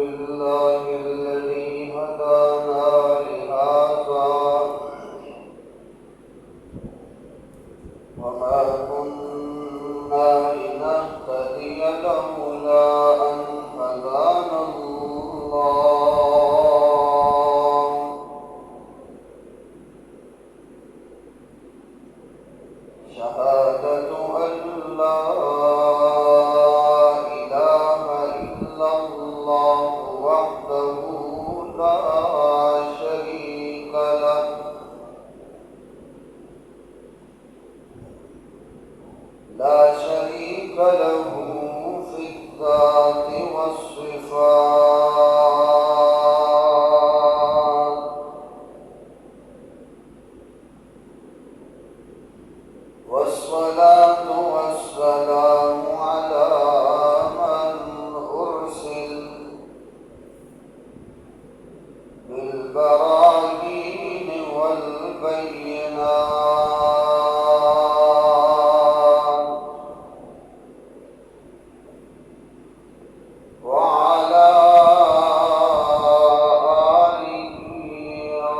لله الذي هدانا لهذا وما كنا لنهتدي لولا أن هدانا الله شهادة أن لا إله إلا الله وحده لا شريك له في الذات والصفات والصلاة والسلام على من أرسل بالبراهين والبينات وعلى آله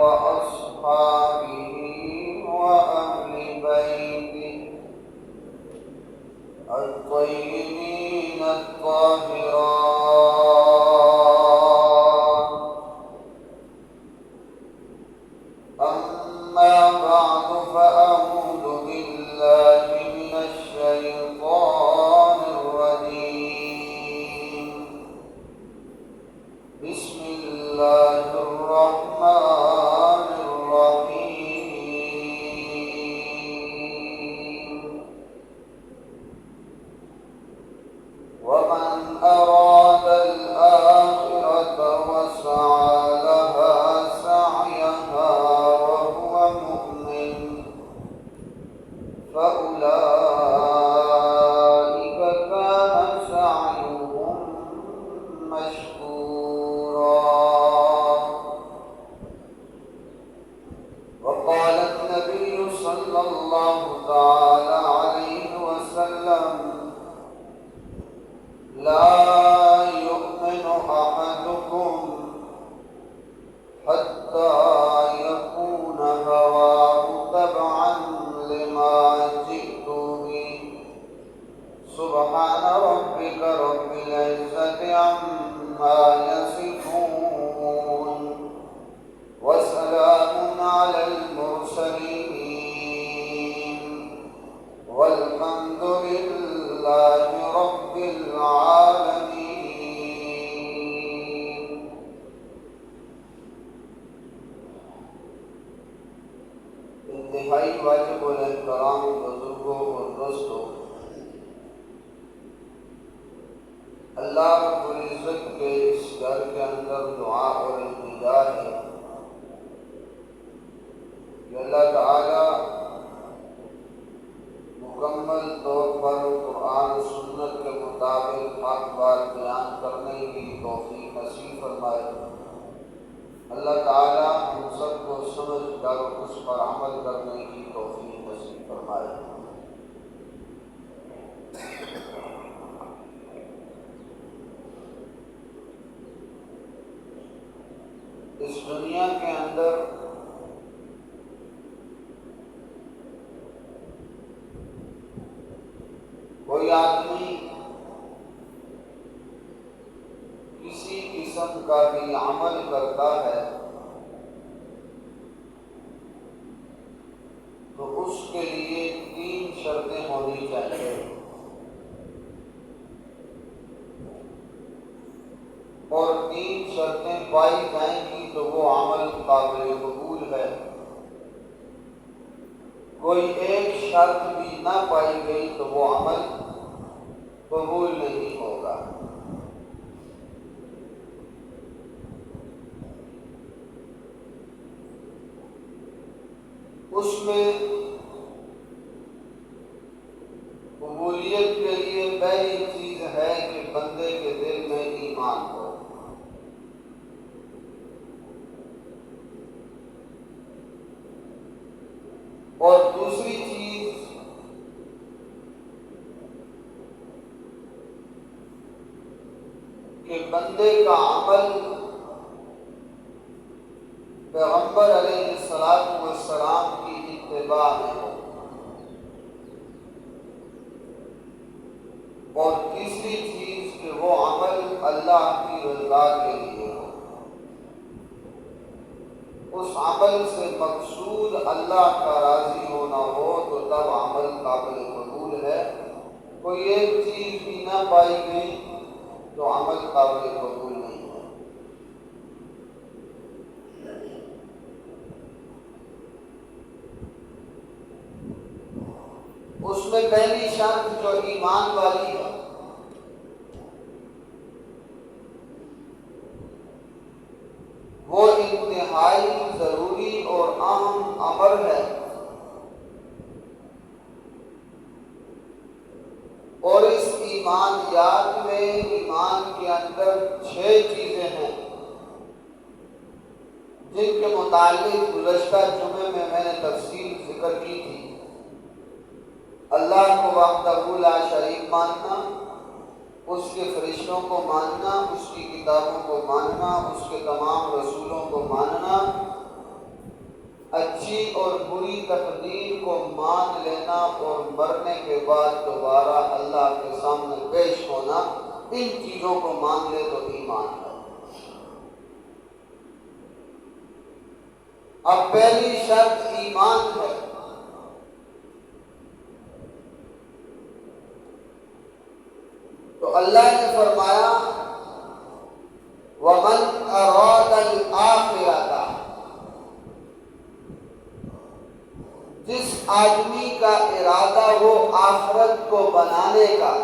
وأصحابه وأهل بيته الطيبين الطاهرات. أما بعد فأعوذ بالله من الشيطان الرجيم. بسم الله الرحمن الرحيم. ومن أراد الآخرة وسعى لها سعيها وهو مؤمن فأولئك كان سعيهم مشكورا. وقال النبي صلى الله تعالى عليه وسلم: لا يؤمن أحدكم حتى يكون هواه تبعا لما جئت به. سبحان ربك رب العزة عما يصفون وسلام على المرسلين والحمد لله رب العالمين. انتہائی واجب الاحترام بزرگوں اور دوستوں، اللہ رب العزت کے اس گھر کے اندر دعا اور التجا ہے کہ اللہ تعالی مکمل طور پر قرآن و سنت کے مطابق حق بات بیان کرنے کی توفیق نصیب فرمائے۔ اللہ تعالی ہم سب کو سمجھ کر اس پر عمل کرنے کی توفیق نصیب فرمائے۔ اس دنیا کے اندر کوئی آدمی کسی قسم کا بھی عمل کرتا ہے تو اس کے لیے 3 شرطیں ہونی چاہیے، اور 3 شرطیں پائی جائیں گی تو وہ عمل قابل قبول ہے۔ کوئی ایک شرط بھی نہ پائی گئی تو وہ عمل قبول نہیں ہوگا۔ اس میں قبولیت کے لیے پہلی چیز ہے کہ بندے کے دل میں ایمان ہو۔ اور دوسری چیز کہ بندے کا عمل پیغمبر علیہ السلام کی اتباع میں ہو، اور تیسری چیز کہ وہ عمل اللہ کی رضا کے لیے ہو، اس عمل سے مقصود اللہ کا راضی ہونا ہو تو تب عمل قابل قبول ہے۔ کوئی ایک چیز بھی نہ پائی گئی تو عمل قابل قبول نہیں ہے۔ اس میں پہلی شرط جو ایمان والی ہے، وہ انتہائی ضروری اور اہم امر ہے، اور اس ایمانیات میں ایمان کے اندر 6 چیزیں ہیں جن کے متعلق گزشتہ جمعے میں نے تفصیل ذکر کی تھی۔ اللہ کو وحدہ لا شریک ماننا، اس کے فرشتوں کو ماننا، اس کی کتابوں کو ماننا، اس کے تمام رسولوں کو ماننا، اچھی اور بری تقدیر کو مان لینا، اور مرنے کے بعد دوبارہ اللہ کے سامنے پیش ہونا، ان چیزوں کو مان لے تو ایمان ہے۔ اب پہلی شرط ایمان ہے۔ تو اللہ نے فرمایا وَمَنْ أَرَادَ الْآخِرَةَ، جس آدمی کا ارادہ ہو آخرت کو بنانے کا،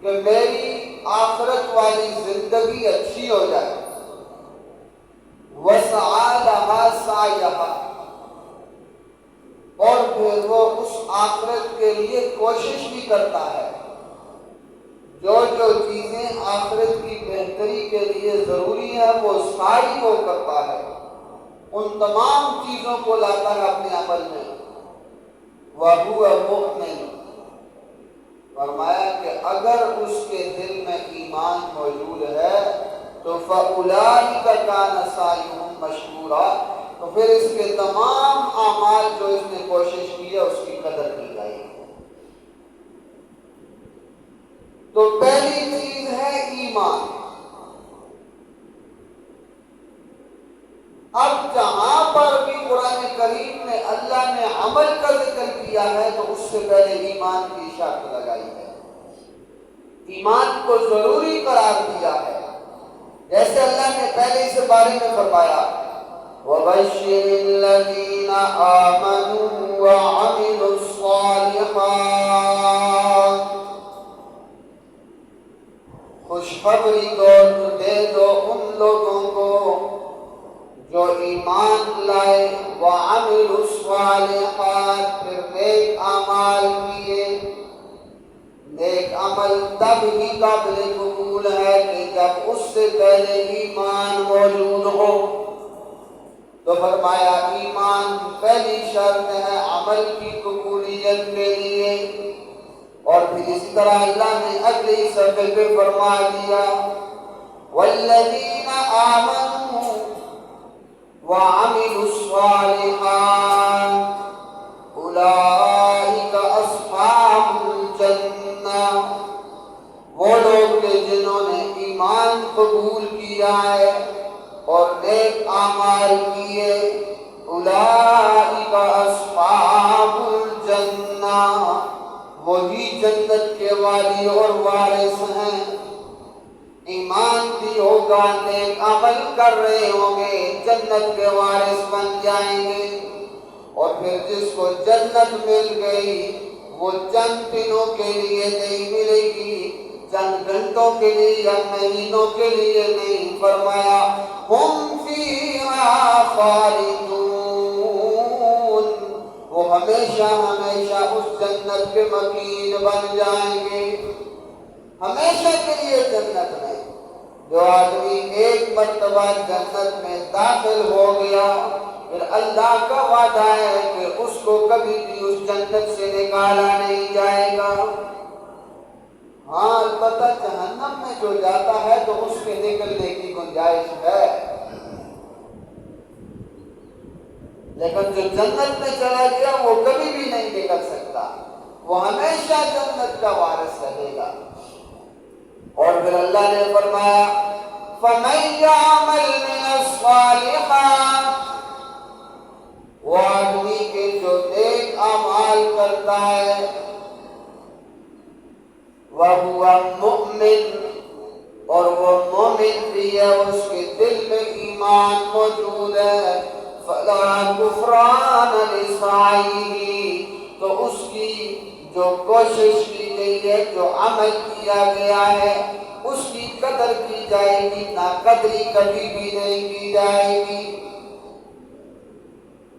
کہ میری آخرت والی زندگی اچھی ہو جائے، وَسَعَى لَهَا سَعْيَهَا، اور پھر وہ اس آخرت کے لیے کوشش بھی کرتا ہے، جو چیزیں آخرت کی بہتری کے لیے ضروری ہیں وہ ساری وہ کرتا ہے، ان تمام چیزوں کو لاتا ہے اپنے عمل میں۔ وَهُوَ مُؤْمِنٌ، فرمایا کہ اگر اس کے دل میں ایمان موجود ہے تو فَأُولَٰئِكَ كَانَ سَعْيُهُمْ مَشْكُورًا، تو پھر اس کے تمام اعمال جو اس نے کوشش کی ہے اس کی قدر کی جائے گی۔ تو پہلی چیز ہے ایمان۔ اب جہاں پر بھی قرآن کریم میں اللہ نے عمل کا ذکر کیا ہے تو اس سے پہلے ایمان کی شرط لگائی ہے، ایمان کو ضروری قرار دیا ہے۔ جیسے اللہ نے پہلے اس بارے میں فرمایا وَبَشِّرِ الَّذِينَ آمَنُوا وَعَمِلُوا الصَّالِحَاتِ، خوشخبری دے دو ان لوگوں کو جو ایمان لائے، وَعَمِلُوا الصَّالِحَاتِ، پھر نیک اعمال کیے۔ نیک عمل تب ہی قابل قبول ہے کہ جب اس سے پہلے ایمان موجود ہو۔ تو فرمایا ایمان پہلی شرط ہے عمل کی قبولیت کے لیے، اور پھر اسی طرح اللہ نے اگلی صفحے پہ فرما دیا وَالَّذِينَ آمَنُوا وَعَمِلُوا الصَّالِحَاتِ أُولَٰئِكَ أَصْحَابُ الْجَنَّةِ، وہ لوگ کہ جنہوں نے ایمان قبول کیا ہے اور نیک اعمال کیے، أُولَٰئِكَ أَصْحَابُ الْجَنَّةِ، وہی جنت کے والی اور وارث ہیں۔ ایمان بھی ہوگا، نیک عمل کر رہے ہوں گے، جنت کے وارث بن جائیں گے، اور پھر جس کو جنت مل گئی وہ چند دنوں کے لیے نہیں ملے گی، چند گھنٹوں کے لیے یا مہینوں کے لیے نہیں، فرمایا ہم فیہا خالدون، وہ ہمیشہ ہمیشہ اس جنت کے مکین بن جائیں گے، ہمیشہ کے لیے جنت میں۔ جو آدمی ایک مرتبہ جنت میں داخل ہو گیا پھر اللہ کا وعدہ ہے کہ اس کو کبھی بھی اس جنت سے نکالا نہیں جائے گا۔ ہاں البتہ جہنم میں جو جاتا ہے تو اس کے نکلنے کی گنجائش ہے، لیکن جو جنت میں چلا گیا وہ کبھی بھی نہیں نکل سکتا، وہ ہمیشہ جنت کا وارث رہے گا۔ اور پھر اللہ نے فرمایا فَمَن يَعْمَلْ مِنَ الصَّالِحَاتِ، وہ آدمی کے جو نیک اعمال کرتا ہے، وَهُوَ مُؤْمِنٌ، اور وہ مومن بھی ہے، اس کے دل میں ایمان موجود ہے، فَلَا كُفْرَانَ لِسَعْيِهِ، تو اس کی جو کوشش کی گئی ہے، جو عمل کیا گیا ہے، اس کی قدر کی جائے گی، ناقدری کبھی بھی نہیں کی جائے گی۔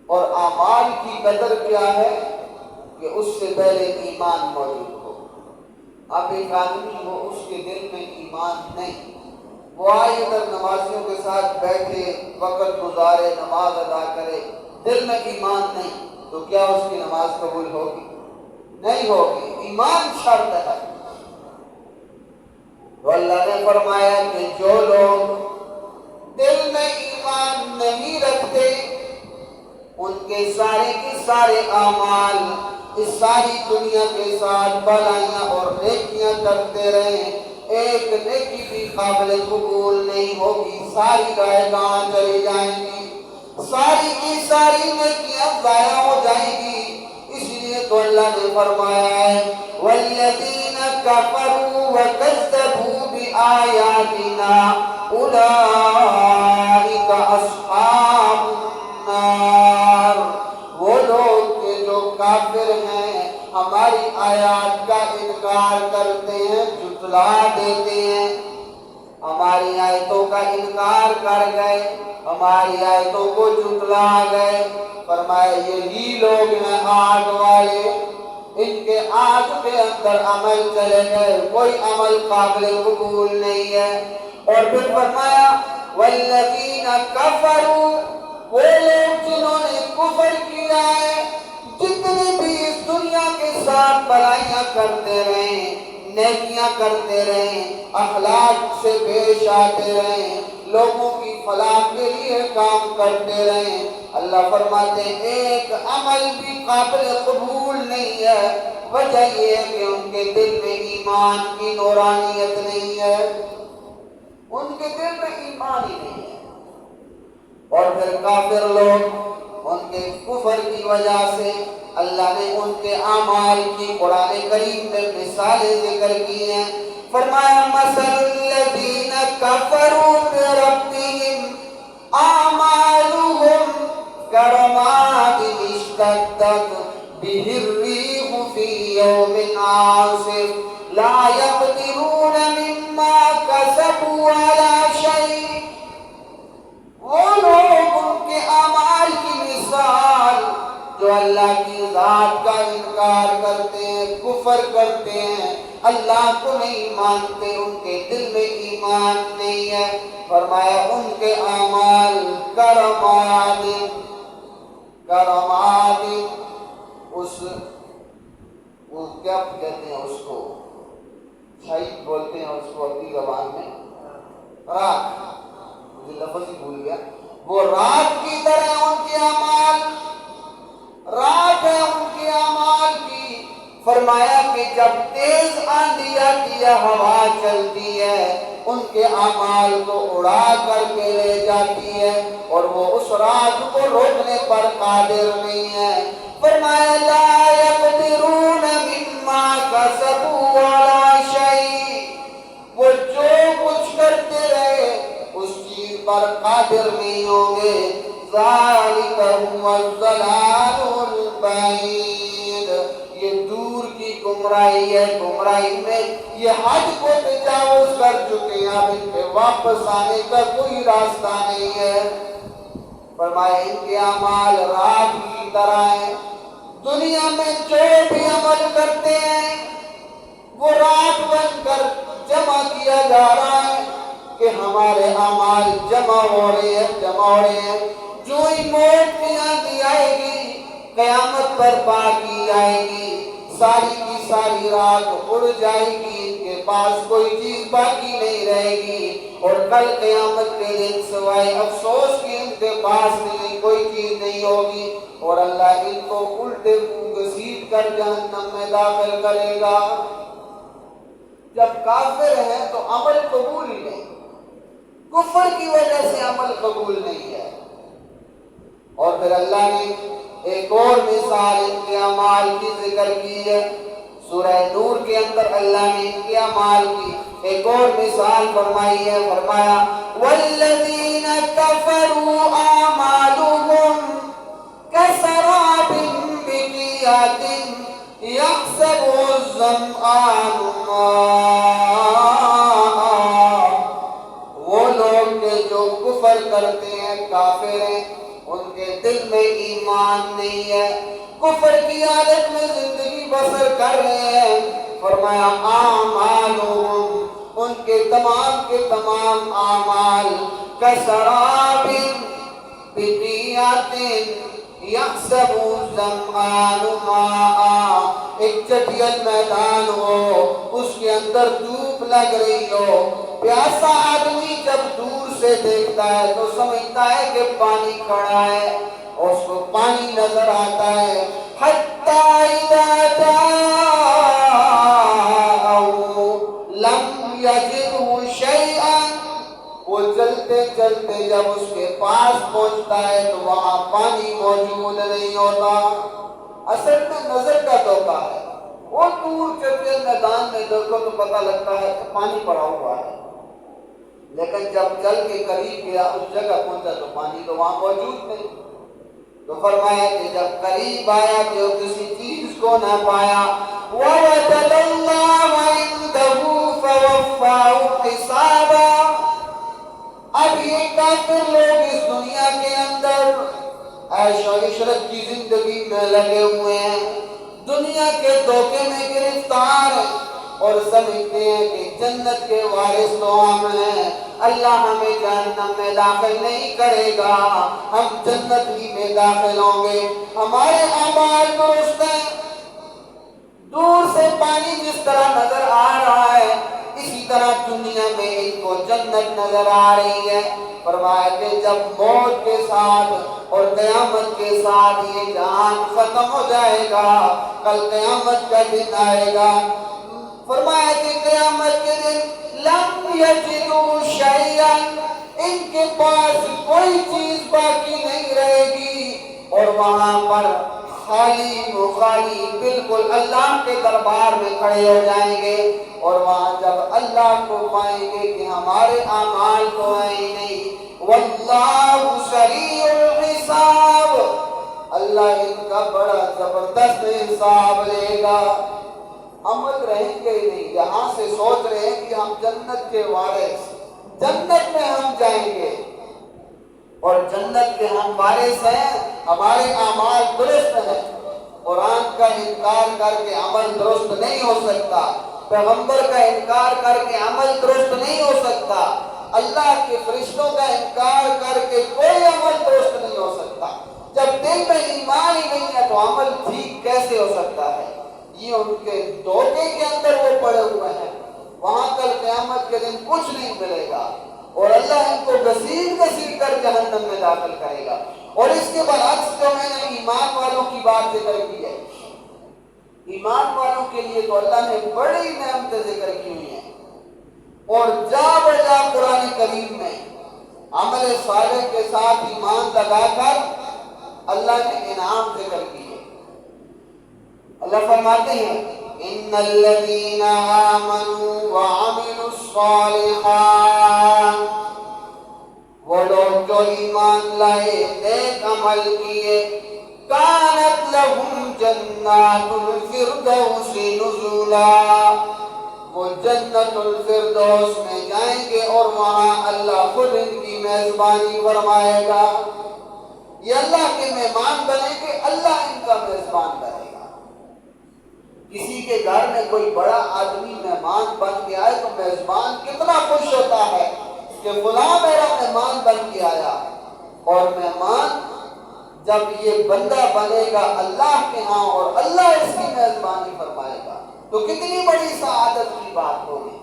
اور اعمال کی قدر کیا ہے کہ اس سے پہلے ایمان موجود ہو۔ اب ایک آدمی ہو اس کے دل میں ایمان نہیں، وہ آئے ادھر نمازیوں کے ساتھ بیٹھے، وقت گزارے، نماز ادا کرے، دل میں ایمان نہیں، تو کیا اس کی نماز قبول ہوگی؟ نہیں ہوگی، ایمان شرط ہے۔ تو اللہ نے فرمایا کہ جو لوگ دل میں ایمان نہیں رکھتے، ان کے سارے کے سارے اعمال اس ساری دنیا کے ساتھ بھلائیاں اور نیکیاں کرتے رہیں، ایک نیکی بھی قابل قبول نہیں ہوگی، ساری رائے گاہ چلی جائیں گی، ساری کی ساری نیکیاں ضائع ہو جائیں گی۔ اس لیے تو اللہ نے فرمایا ہے وَالَّذِينَ كَفَرُوا وَكَذَّبُوا بِآيَاتِنَا أُولَئِكَ أَصْحَابُ النَّارِ، وہ لوگ کہ جو کافر ہیں، ہماری آیات کا انکار کرتے ہیں، جھٹلا دیتے ہیں، ہماری آیتوں کا انکار کر گئے، ہماری آیتوں کو جھٹلا گئے، فرمایا یہی لوگ ہیں آگ والے، ان کے آگ کے اندر عمل چلے گئے، کوئی عمل قابل قبول نہیں ہے۔ اور پھر فرمایا والذین کفروا، وہ لوگ جنہوں نے کفر کیا ہے، جتنے بھی اس دنیا کے ساتھ بھلائیاں کرتے رہیں، نیکیاں کرتے رہیں، اخلاق سے پیش آتے رہیں، لوگوں کی فلاح کے لیے کام کرتے رہیں، اللہ فرماتے ہیں ایک عمل بھی قابل قبول نہیں ہے، وجہ یہ ہے کہ ان کے دل میں ایمان کی نورانیت نہیں ہے، ان کے دل میں ایمان ہی نہیں ہے۔ اور پھر کافر لوگ، ان کے کفر کی وجہ سے اللہ نے ان کے اعمال کی قرآن کریم میں مثالیں ذکر کی ہیں، فرمایا مثل الذین کفروا بربہم اعمالهم كرماد اشتدت به الريح في يوم عاصف لا يقدرون مما كسبوا على شيء، وہ لوگ ان کے اعمال کی مثال جو اللہ کی ذات کا انکار کرتے ہیں، کفر کرتے ہیں، اللہ کو نہیں مانتے، ان کے دل میں ایمان نہیں ہے، فرمایا ان کے اعمال کرماد، وہ کیا کہتے ہیں اس کو، شہید بولتے ہیں اس کو اپنی زبان میں، راکھ، مجھے لفظ ہی بھول گیا، وہ راکھ کی طرح ان کے اعمال، راکھ ہے ان کے اعمال کی، فرمایا کہ جب تیز آندھی آتی ہے، ہوا چلتی ہے، ان کے اعمال کو اڑا کر کے لے جاتی ہے، اور وہ اس راکھ کو روکنے پر قادر نہیں ہے، فرمایا لا یقدرون مما کسبوا علی شیء، وہ جو کچھ کرتے رہے اس چیز پر قادر نہیں ہوں گے، ذالک هو الضلال البعید، یہ دور کی گمراہی ہے، گمراہی میں یہ حد کو تجاوز کر چکے ہیں، اب ان کے واپس آنے کا کوئی راستہ نہیں ہے۔ فرمایا ان کے اعمال راکھ کی طرح ہیں، دنیا میں جو بھی عمل کرتے ہیں وہ راکھ بن کر جمع کیا جا رہا ہے کہ ہمارے اعمال جمع ہو رہے ہیں، جو ہی موت کی آندھی آئے گی، قیامت برپا کی جائے گی، ساری کی ساری راکھ اڑ جائے گی، ان کے پاس کوئی چیز باقی نہیں رہے گی، اور کل قیامت کے دن سوائے افسوس کی ان کے پاس نہیں کوئی چیز نہیں ہوگی، اور اللہ ان کو الٹے منہ گھسیٹ کر جہنم میں داخل کرے گا۔ جب کافر ہیں تو عمل قبول ہی نہیں، کفر کی وجہ سے عمل قبول نہیں ہے۔ اور پھر اللہ نے ایک اور مثال ان کے اعمال کی ذکر کی ہے، سورہ نور کے اندر اللہ نے ان کے اعمال کی ایک اور مثال فرمائی ہے، فرمایا والذین کفروا اعمالهم کسراب بقیعۃ یحسبه الظمآن ماء، وہ لوگ کہ جو کفر کرتے ہیں، کافر ہیں، ان کے دل میں ایمان نہیں ہے، کفر کی حالت میں زندگی بسر کر رہے ہیں۔ فرمایا اعمالهم، ان کے تمام اعمال کسراب بقیعۃ یحسب الظمآن ماء، ایک چٹیل میدان ہو، اس کے اندر دھوپ لگ رہی ہو، پیاسا آدمی جب دور سے دیکھتا ہے تو سمجھتا ہے کہ پانی کھڑا ہے، اور اس کو پانی نظر آتا ہے، حتی اذا جاءہ لم یجدہ شیئا، وہ چلتے چلتے جب اس کے پاس پہنچتا ہے تو وہاں پانی موجود نہیں ہوتا۔ اصل میں نظر کا دھوکہ ہے، وہ دور چلتے میدان میں دیکھو تو پتہ لگتا ہے کہ پانی پڑا ہوا ہے، لیکن جب چل کے قریب گیا، اس جگہ پہنچا تو پانی تو وہاں موجود نہیں۔ تو فرمایا کہ جب قریب آیا تو کسی چیز کو نہ پایا، وَوَجَدَ اللَّهَ عِندَهُ فَوَفَّاهُ حِسَابًا، اب یہ کافر لوگ اس دنیا کے اندر عیش و عشرت کی زندگی میں لگے ہوئے ہیں، دنیا کے دھوکے میں گرفتار ہیں، اور سمجھتے ہیں کہ جنت کے وارث تو ہم ہیں، اللہ ہمیں جہنم میں داخل نہیں کرے گا، ہم جنت ہی میں داخل ہوں گے، ہمارے اعمال درست ہیں۔ دور سے پانی جس طرح نظر آ رہا ہے، اسی طرح دنیا میں ان کو جنت نظر آ رہی ہے۔ فرمایا کہ جب موت کے ساتھ اور قیامت کے ساتھ یہ جہان ختم ہو جائے گا، کل قیامت کا دن آئے گا، فرمایا کہ قیامت کے دن لم یجدوا شیئا، ان کے پاس کوئی چیز باقی نہیں رہے گی، اور وہاں پر خالی مخالی بالکل اللہ کے دربار میں کھڑے ہو جائیں گے، اور وہاں جب اللہ کو پائیں گے کہ ہمارے اعمال تو ہیں ہی نہیں، واللہ سریع الحساب، اللہ ان کا بڑا زبردست حساب لے گا۔ عمل رہیں گے ہی نہیں، یہاں سے سوچ رہے ہیں کہ ہم جنت کے وارث، جنت میں ہم جائیں گے، اور جنت کے ہم وارث ہیں، ہمارے اعمال درست ہیں۔ قرآن کا انکار کر کے عمل درست نہیں ہو سکتا، پیغمبر کا انکار کر کے عمل درست نہیں ہو سکتا، اللہ کے فرشتوں کا انکار کر کے کوئی عمل درست نہیں ہو سکتا۔ جب دل میں ایمان ہی نہیں ہے تو عمل ٹھیک کیسے ہو سکتا ہے؟ یہ ان کے دھوکے کے اندر وہ پڑے ہوئے ہیں، وہاں کل قیامت کے دن کچھ نہیں ملے گا، اور اللہ ان کو گھسیٹ کر جہنم میں داخل کرے گا۔ اور اس کے برعکس جو میں نے ایمان والوں کی بات ذکر کی ہے، ایمان والوں کے لیے تو اللہ نے بڑی نعمتیں ذکر کی ہوئی ہیں، اور جا بجا قرآن کریم میں عمل صالح کے ساتھ ایمان لگا کر اللہ نے انعام ذکر کی ہے۔ اللہ فرماتے ہیں ان الذین آمنوا وعملوا الصالحات، وہ لوگ جو ایمان لائے، نیک عمل کیے، کانت لہم جنات الفردوس نزلا، وہ جنت الفردوس میں جائیں گے، اور وہاں اللہ خود ان کی میزبانی فرمائے گا۔ یہ اللہ کے مہمان بنیں گے، اللہ ان کا میزبان بنے گا۔ کسی کے گھر میں کوئی بڑا آدمی مہمان بن کے آئے تو میزبان کتنا خوش ہوتا ہے کہ فلاں میرا مہمان بن کے آیا، اور مہمان جب یہ بندہ بنے گا اللہ کے ہاں، اور اللہ اس کی میزبانی فرمائے گا، تو کتنی بڑی سعادت کی بات ہوگی۔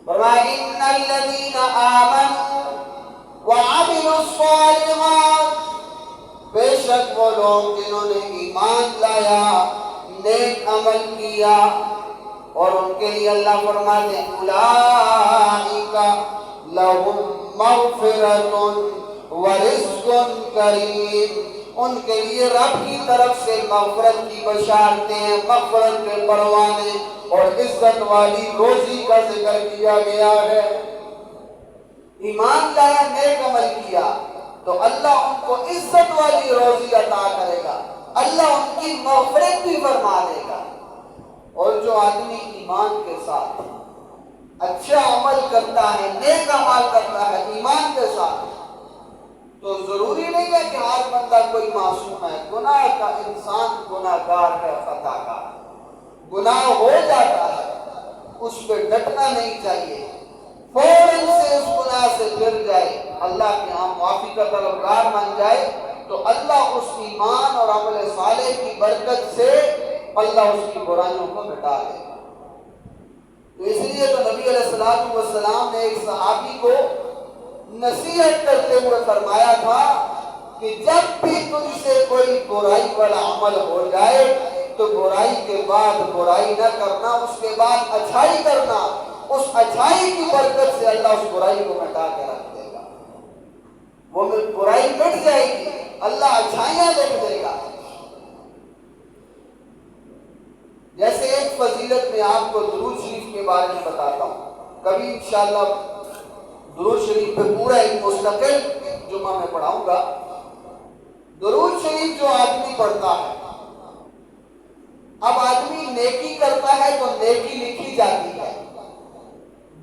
فرمایا ان الذین آمنوا وعملوا الصالحات، بے شک وہ لوگ جنہوں نے ایمان لایا، نیک عمل کیا، اور ان کے لیے اللہ فرماتے ہیں اولئک لہم مغفرۃ ورزق کریم، ان کے لیے رب کی طرف سے مغفرت کی بشارتیں ہیں، مغفرت کے پروانے اور عزت والی روزی کا ذکر کیا گیا ہے۔ ایمان لایا، نیک عمل کیا تو اللہ ان کو عزت والی روزی عطا کرے گا، اللہ ان کی مغفرت بھی فرما دے گا۔ اور جو آدمی ایمان کے ساتھ اچھا عمل کرتا ہے، نیک عمل کرتا ہے ایمان کے ساتھ، تو ضروری نہیں ہے کہ ہر بندہ کوئی معصوم ہے، گناہ کا انسان گناہ گار ہے، خطا کار، گناہ ہو جاتا ہے، اس پہ ڈٹنا نہیں چاہیے، فوراً سے اس گناہ سے پھر جائے، اللہ کے ہاں معافی کا طلبگار بن جائے، تو اللہ اس ایمان اور عمل صالح کی برکت سے اللہ اس کی برائیوں کو مٹا دے گا۔ تو اس لیے تو نبی علیہ السلام نے ایک صحابی کو نصیحت کرتے ہوئے فرمایا تھا کہ جب بھی تجھ سے کوئی برائی والا عمل ہو جائے تو برائی کے بعد برائی نہ کرنا، اس کے بعد اچھائی کرنا، اس اچھائی کی برکت سے اللہ اس برائی کو مٹا کے رکھ دے گا، وہ برائی مٹ جائے گی، اللہ اچھائیاں لکھ دے گا۔ جیسے ایک فضیلت میں آپ کو درود شریف کے بارے میں بتاتا ہوں، کبھی انشاءاللہ درود شریف پہ پورا ایک مستقل جمعہ میں پڑھاؤں گا۔ درود شریف جو آدمی پڑھتا ہے، اب آدمی نیکی کرتا ہے تو نیکی لکھی جاتی ہے،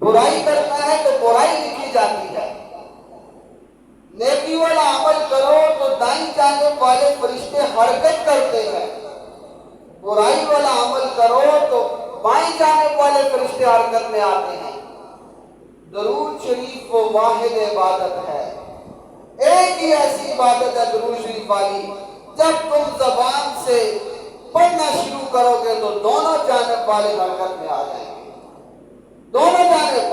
برائی کرتا ہے تو برائی لکھی جاتی ہے۔ نیکی والا عمل کرو تو دائیں جانب والے فرشتے حرکت کرتے ہیں، برائی والا عمل کرو تو بائیں جانب والے فرشتے حرکت میں آتے ہیں۔ درود شریف وہ واحد عبادت ہے، ایک ہی ایسی عبادت ہے درود شریف والی، جب تم زبان سے پڑھنا شروع کرو گے تو دونوں جانب والے حرکت میں آ جائیں گے، دونوں جانب،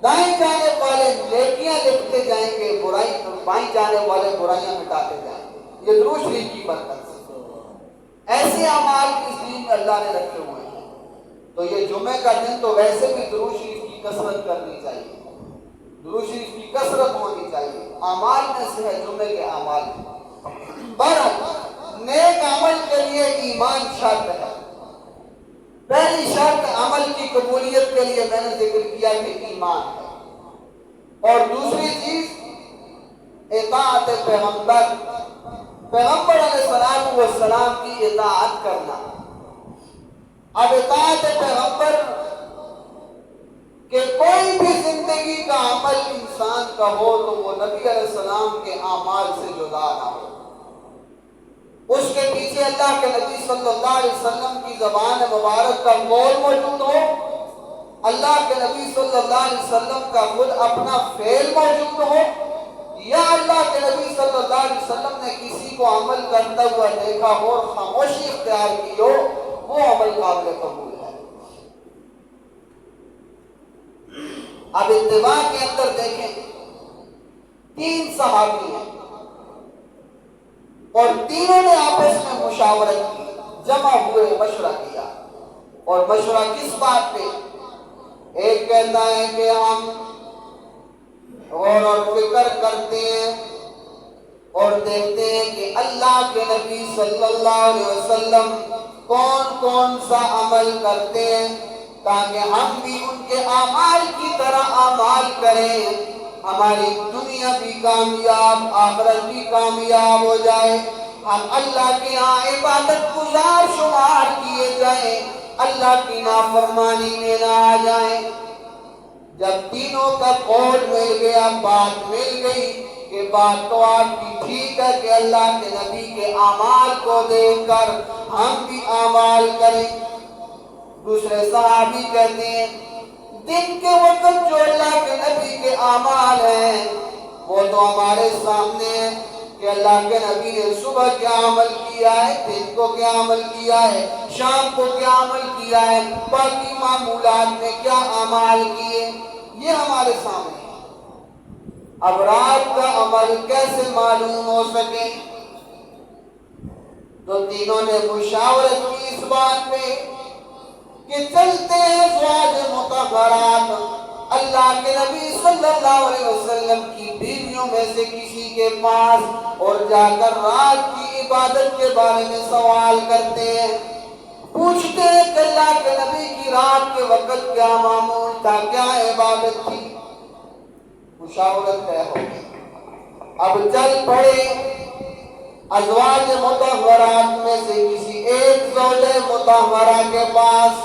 دائیں جانب والے نیکیاں لکھتے جائیں گے، برائی بائیں جانب والے برائیاں مٹاتے جائیں گے، یہ درود شریف کی برکت سے۔ ایسے اعمال اس دین میں اللہ نے رکھے ہوئے ہیں، تو یہ جمعے کا دن تو ویسے بھی درود شریف کی کثرت کرنی چاہیے، درود شریف کی کثرت ہونی چاہیے، اعمال میں سے ہے جمعے کے اعمال میں۔ بہرحال نیک عمل کے لیے ایمان شرط ہے، پہلی شرط عمل کی قبولیت کے لیے میں نے ذکر کیا کہ ایمان ہے، اور دوسری چیز اطاعت پیغمبر علیہ السلام کی اطاعت کرنا۔ اب اطاعت پیغمبر کہ کوئی بھی زندگی کا عمل انسان کا ہو تو وہ نبی علیہ السلام کے اعمال سے جدا نہ ہو، اس کے پیچھے اللہ کے نبی صلی اللہ علیہ وسلم کی زبان مبارک کا قول موجود ہو، اللہ کے نبی صلی اللہ علیہ وسلم کا خود اپنا فعل موجود ہو، یا اللہ کے نبی صلی اللہ علیہ وسلم نے کسی کو عمل کرتا ہوا دیکھا ہو اور خاموشی اختیار کی ہو، وہ عمل قابل قبول ہے۔ اب اتباع کے اندر دیکھیں، 3 صحابی ہیں اور تینوں نے آپس میں مشاورت کی، جمع ہوئے، مشورہ کیا، اور مشورہ کس بات پہ؟ ایک کہتا ہے کہ ہم غور اور فکر کرتے ہیں اور دیکھتے ہیں کہ اللہ کے نبی صلی اللہ علیہ وسلم کون کون سا عمل کرتے ہیں تاکہ ہم بھی ان کے اعمال کی طرح اعمال کریں، ہماری دنیا بھی کامیاب، آخرت بھی کامیاب ہو جائے، ہم اللہ کے یہاں عبادت گزار شمار کیے جائیں، اللہ کی نافرمانی میں نہ آ جائیں۔ جب تینوں کا قول مل گیا، بات مل گئی کہ بات تو آپ کی ٹھیک ہے کہ اللہ کے نبی کے اعمال کو دیکھ کر ہم بھی اعمال کریں۔ دوسرے صحابی کہتے ہیں دن کے وقت جو اللہ کے نبی کے اعمال ہیں وہ تو ہمارے سامنے ہیں کہ اللہ کے نبی نے صبح کیا عمل کیا، کیا ہے، دن کو کیا عمل کیا ہے، شام کو کیا عمل کیا ہے، باقی معمولات میں کیا اعمال کیے، یہ ہمارے سامنے ہے۔ اب رات کا عمل کیسے معلوم ہو سکے؟ تو تینوں نے مشاورت کی اس بات پہ کہ چلتے ہیں ازواج مطہرات، اللہ کے نبی صلی اللہ علیہ وسلم کی بیویوں میں سے کسی کے پاس، اور جا کر رات کی عبادت کے بارے میں سوال کرتے ہیں، پوچھتے ہیں کہ اللہ کے نبی کی رات کے وقت کیا معمول تھا، کیا عبادت تھی۔ مشاورت طے ہو گئی، اب چل پڑے ازواج مطہرات میں سے کسی ایک زوجہ مطہرہ کے پاس۔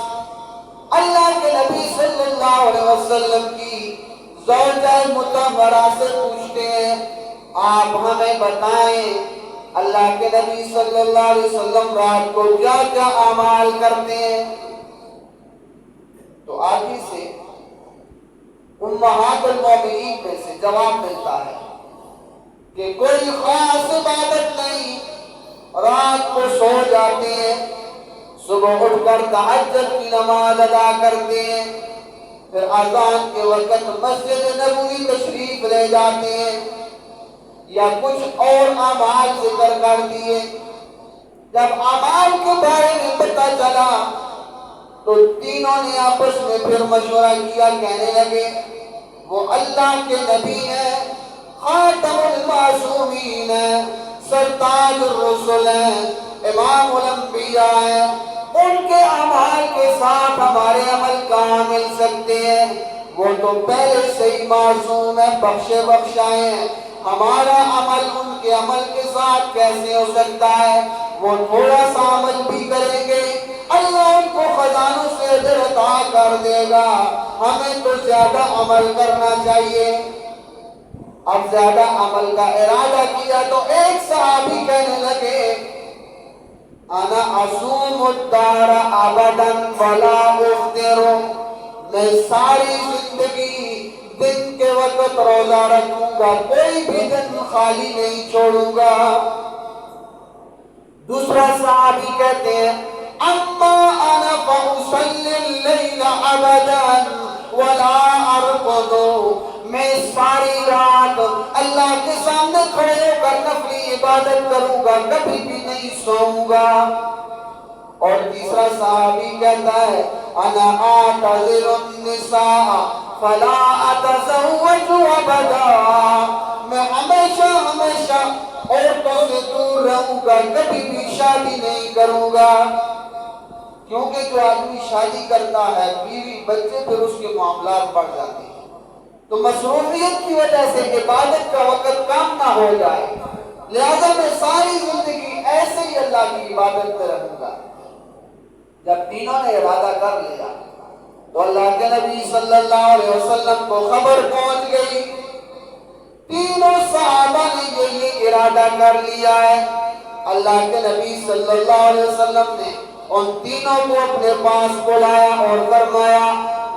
اللہ کے نبی صلی اللہ علیہ وسلم کی زوجہ مطہرہ سے پوچھتے ہیں، آپ ہمیں بتائیں اللہ کے نبی صلی اللہ علیہ وسلم رات کو کیا کیا اعمال کرتے ہیں؟ تو آگے سے امہات المومنین میں سے جواب ملتا ہے کہ کوئی خاص عبادت نہیں، رات کو سو جاتے ہیں، صبح اٹھ کر تہجد کی نماز ادا کرتے ہیں، پھر اذان کے وقت مسجد نبوی تشریف لے جاتے ہیں، یا کچھ اور اعمال ذکر کر دیے۔ جب اعمال کے بارے میں پتہ چلا تو تینوں نے آپس میں پھر مشورہ کیا، کہنے لگے وہ اللہ کے نبی ہیں، خاتم المعصومین ہیں، سرتاج الرسل ہیں، امام الانبیاء ہیں، ان کے اعمال کے ساتھ ہمارے عمل کہاں مل سکتے ہیں؟ وہ تو پہلے سے ہی معصوم ہیں، بخشے بخشائے ہیں، ہمارا عمل ان کے عمل کے ساتھ کیسے ہو سکتا ہے؟ وہ تھوڑا سا عمل بھی کریں گے اللہ ان کو خزانوں سے اجر عطا کر دے گا، ہمیں تو زیادہ عمل کرنا چاہیے۔ اب زیادہ عمل کا ارادہ کیا تو ایک صحابی کہنے لگے انا اصوم الدار ابدا ولا افطر، میں ساری زندگی دن کے وقت روزہ رکھوں گا، کوئی بھی دن خالی نہیں چھوڑوں گا۔ دوسرا صحابی کہتے ہیں اما انا فاصلی اللیل ابدا ولا ارقد، میں ساری رات اللہ کے سامنے کھڑے ہو کر نفلی عبادت کروں گا، کبھی بھی نہیں سوؤں گا۔ اور تیسرا صحابی کہتا ہے انا اعتزل النساء فلا اتزوج ابدا، میں ہمیشہ عورتوں سے دور رہوں گا، کبھی بھی شادی نہیں کروں گا۔ کیونکہ جو آدمی شادی کرتا ہے بیوی بچے پھر اس کے معاملات بڑھ جاتے ہیں، تو مصروفیت کی وجہ سے عبادت کا وقت کم نہ ہو جائے، لہذا میں ساری زندگی ایسے ہی اللہ کی عبادت میں رہوں گا۔ جب تینوں نے ارادہ کر لیا تو اللہ کے نبی صلی اللہ علیہ وسلم کو خبر پہنچ گئی، تینوں صحابہ نے یہ ارادہ کر لیا ہے۔ اللہ کے نبی صلی اللہ علیہ وسلم نے ان تینوں کو اپنے پاس بلایا اور فرمایا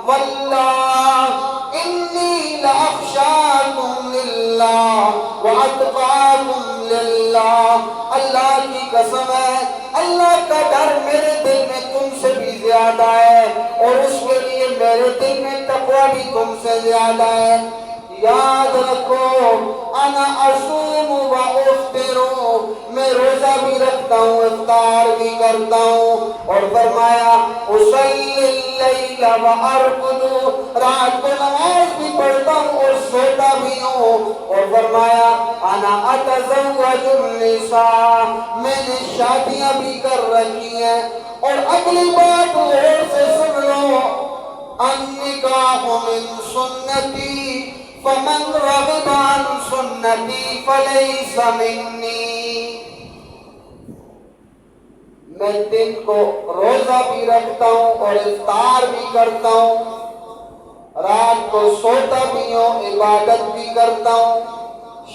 واللہ انی لاخشاکم للہ واتقاکم للہ، اللہ کی قسم ہے اللہ کا ڈر میرے دل میں تم سے بھی زیادہ ہے، اور اس کے لیے میرے دل میں تقوی بھی تم سے زیادہ ہے۔ یاد رکھو انا اصوم و افطر، میں روزہ بھی رکھتا ہوں، افطار بھی کرتا ہوں، اور فرمایا اصلی اللیل و ارقد، رات کو نماز بھی پڑھتا ہوں اور سوتا بھی ہوں، اور فرمایا انا اتزوج النساء، میں نے شادیاں بھی کر رکھی ہیں۔ اور اگلی بات غور سے سن لو، النکاح من سنتی فمن رغب عن سنتی فلیس منی، میں دن کو روزہ بھی رکھتا ہوں اور افطار بھی کرتا ہوں، رات کو سوتا بھی ہوں، عبادت بھی کرتا ہوں،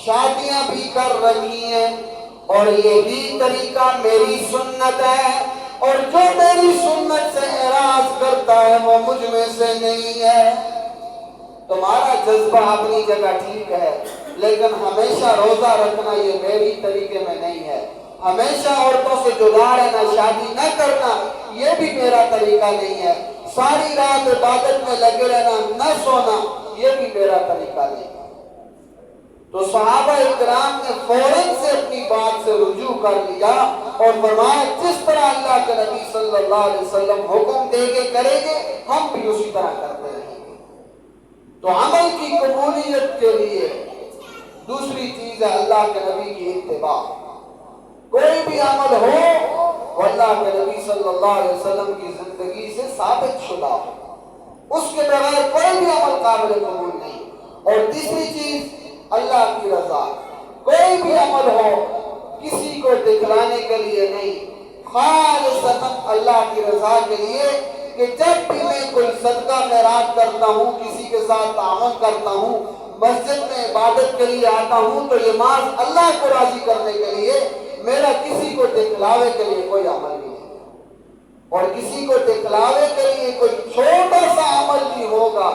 شادیاں بھی کر رہی ہیں، اور یہی طریقہ میری سنت ہے، اور جو میری سنت سے اعراض کرتا ہے وہ مجھ میں سے نہیں ہے۔ تمہارا جذبہ اپنی جگہ ٹھیک ہے، لیکن ہمیشہ روزہ رکھنا یہ میری طریقے میں نہیں ہے۔ ہمیشہ عورتوں سے جدا رہنا، شادی نہ کرنا، یہ بھی میرا طریقہ نہیں ہے۔ ساری رات عبادت میں لگے رہنا، نہ سونا، یہ بھی میرا طریقہ نہیں ہے۔ تو صحابہ اکرام نے فوراً سے اپنی بات سے رجوع کر لیا اور فرمایا جس طرح اللہ کے نبی صلی اللہ علیہ وسلم حکم دے کے کریں گے، ہم بھی اسی طرح کرتے رہیں گے۔ تو عمل کی قبولیت کے لیے دوسری چیز ہے اللہ کے نبی کی اتباع۔ کوئی بھی عمل ہو وہ اللہ کے نبی صلی اللہ علیہ وسلم کی زندگی سے ثابت شدہ ہو، اس کے بغیر کوئی بھی عمل قابل قبول نہیں۔ اور تیسری چیز اللہ کی رضا۔ کوئی بھی عمل ہو کسی کو دکھلانے کے لیے نہیں، خالصتاً اللہ کی رضا کے لیے، کہ جب بھی میں کوئی صدقہ خیرات کرتا ہوں، کسی کے ساتھ تعاون کرتا ہوں، مسجد میں عبادت کے لیے آتا ہوں، تو یہ محض اللہ کو راضی کرنے کے لیے، میرا کسی کو دکھلاوے کے لیے کوئی عمل نہیں ہے۔ اور کسی کو دکھلاوے کے لیے کوئی چھوٹا سا عمل بھی ہوگا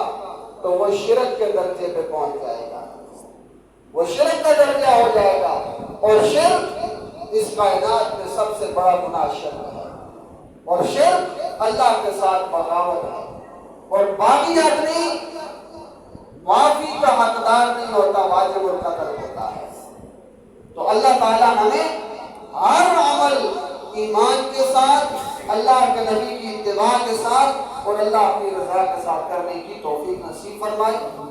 تو وہ شرک کے درجے پہ پہنچ جائے گا، وہ شرک کا درجہ ہو جائے گا۔ اور شرک اس کائنات میں سب سے بڑا گناہ شرک ہے، اور شرک اللہ کے ساتھ بغاوت ہے، اور باقی آدمی معافی کا حقدار نہیں ہوتا، واجب القدر ہوتا ہے۔ تو اللہ تعالیٰ ہمیں ہر عمل ایمان کے ساتھ، اللہ کے نبی کی اتباع کے ساتھ اور اللہ اپنی رضا کے ساتھ کرنے کی توفیق نصیب فرمائے۔